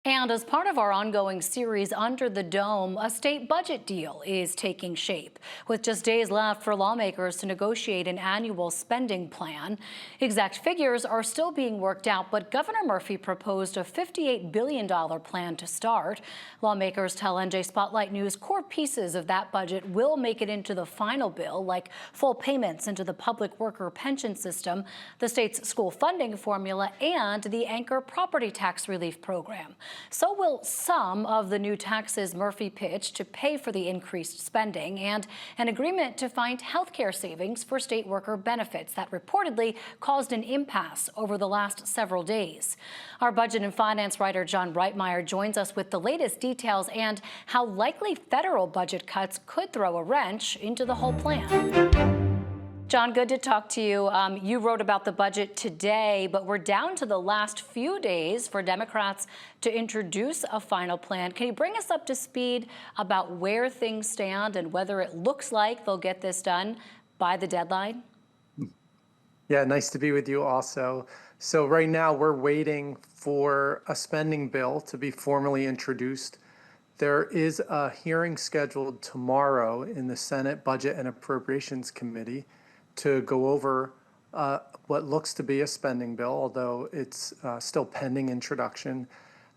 And as part of our ongoing series Under the Dome, a state budget deal is taking shape. With just days left for lawmakers to negotiate an annual spending plan, exact figures are still being worked out, but Governor Murphy proposed a $58 billion plan to start. Lawmakers tell NJ Spotlight News core pieces of that budget will make it into the final bill, like full payments into the public worker pension system, the state's school funding formula, and the anchor property tax relief program. So will some of the new taxes Murphy pitched to pay for the increased spending, and an agreement to find health care savings for state worker benefits that reportedly caused an impasse over the last several days. Our budget and finance writer John Reitmeyer joins us with the latest details and how likely federal budget cuts could throw a wrench into the whole plan. John, good to talk to you. You wrote about the budget today, but we're down to the last few days for Democrats to introduce a final plan. Can you bring us up to speed about where things stand and whether it looks like they'll get this done by the deadline? Yeah, nice to be with you also. So right now we're waiting for a spending bill to be formally introduced. There is a hearing scheduled tomorrow in the Senate Budget and Appropriations Committee to go over what looks to be a spending bill, although it's still pending introduction,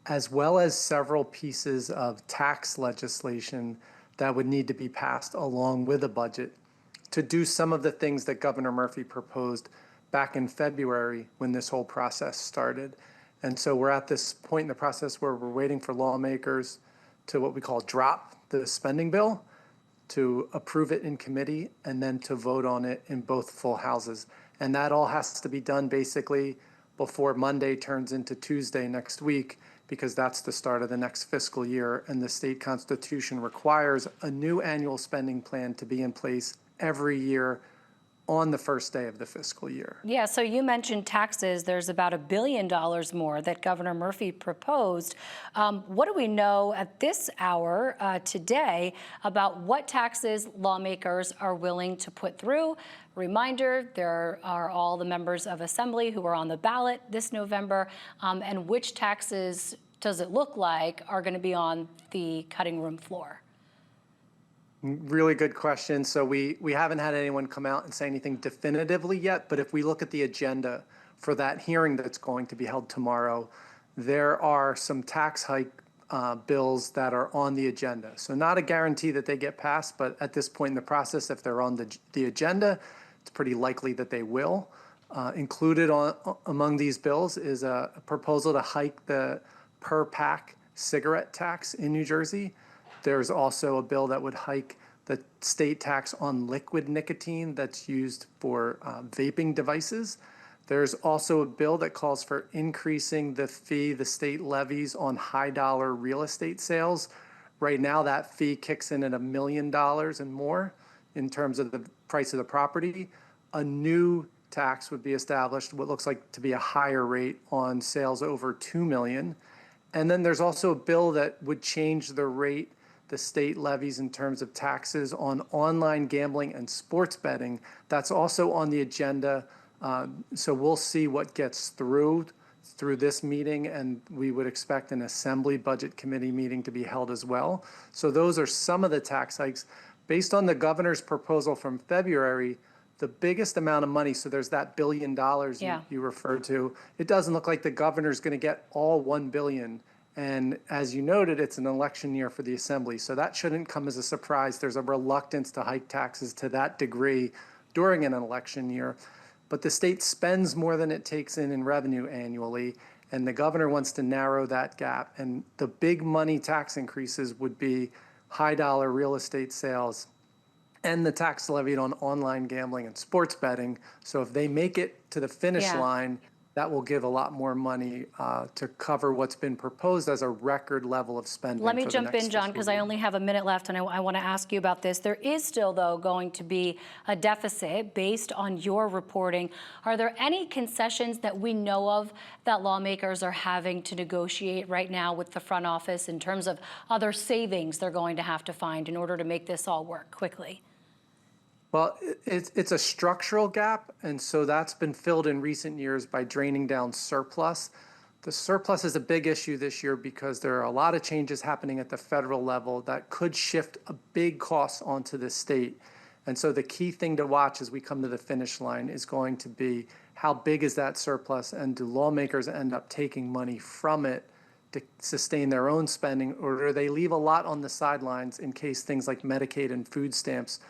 as well as several pieces of tax legislation that would need to be passed along with a budget to do some of the things that Governor Murphy proposed back in February when this whole process started. And so we're at this point in the process where we're waiting for lawmakers to what we call drop the spending bill, to approve it in committee, and then to vote on it in both full houses. And that all has to be done basically before Monday turns into Tuesday next week, because that's the start of the next fiscal year. And the state constitution requires a new annual spending plan to be in place every year on the first day of the fiscal year. Yeah, so you mentioned taxes. There's about $1 billion more that Governor Murphy proposed. What do we know at this hour today about what taxes lawmakers are willing to put through? Reminder, there are all the members of Assembly who are on the ballot this November, and which taxes does it look like are going to be on the cutting room floor? Really good question. So we haven't had anyone come out and say anything definitively yet, but if we look at the agenda for that hearing that's going to be held tomorrow, there are some tax hike bills that are on the agenda. So not a guarantee that they get passed, but at this point in the process, if they're on the agenda, it's pretty likely that they will. Included among these bills is a proposal to hike the per pack cigarette tax in New Jersey. There's also a bill that would hike the state tax on liquid nicotine that's used for vaping devices. There's also a bill that calls for increasing the fee the state levies on high dollar real estate sales. Right now, that fee kicks in at $1 million and more in terms of the price of the property. A new tax would be established, what looks like to be a higher rate on sales over $2 million. And then there's also a bill that would change the rate the state levies in terms of taxes on online gambling and sports betting. That's also on the agenda. So we'll see what gets through this meeting, and we would expect an Assembly Budget Committee meeting to be held as well. So those are some of the tax hikes. Based on the governor's proposal from February, the biggest amount of money, so there's that $1 billion you referred to, it doesn't look like the governor's going to get all $1 billion. And as you noted, it's an election year for the Assembly, so that shouldn't come as a surprise. There's a reluctance to hike taxes to that degree during an election year. But the state spends more than it takes in revenue annually, and the governor wants to narrow that gap. And the big money tax increases would be high dollar real estate sales and the tax levied on online gambling and sports betting. So if they make it to the finish line, that will give a lot more money to cover what's been proposed as a record level of spending. Let me jump in, John, because I only have a minute left, and I want to ask you about this. There is still, though, going to be a deficit based on your reporting. Are there any concessions that we know of that lawmakers are having to negotiate right now with the front office in terms of other savings they're going to have to find in order to make this all work quickly? Well, it's a structural gap, and so that's been filled in recent years by draining down surplus. The surplus is a big issue this year because there are a lot of changes happening at the federal level that could shift a big cost onto the state. And so the key thing to watch as we come to the finish line is going to be how big is that surplus, and do lawmakers end up taking money from it to sustain their own spending, or do they leave a lot on the sidelines in case things like Medicaid and food stamps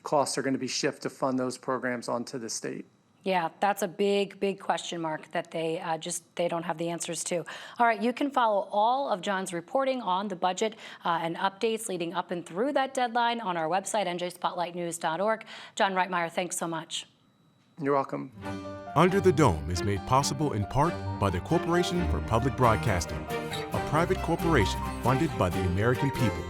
costs are going to be shifted to fund those programs onto the state? Yeah, that's a big, big question mark that they don't have the answers to. All right, you can follow all of John's reporting on the budget and updates leading up and through that deadline on our website, njspotlightnews.org. John Reitmeyer, thanks so much. You're welcome. Under the Dome is made possible in part by the Corporation for Public Broadcasting, a private corporation funded by the American people.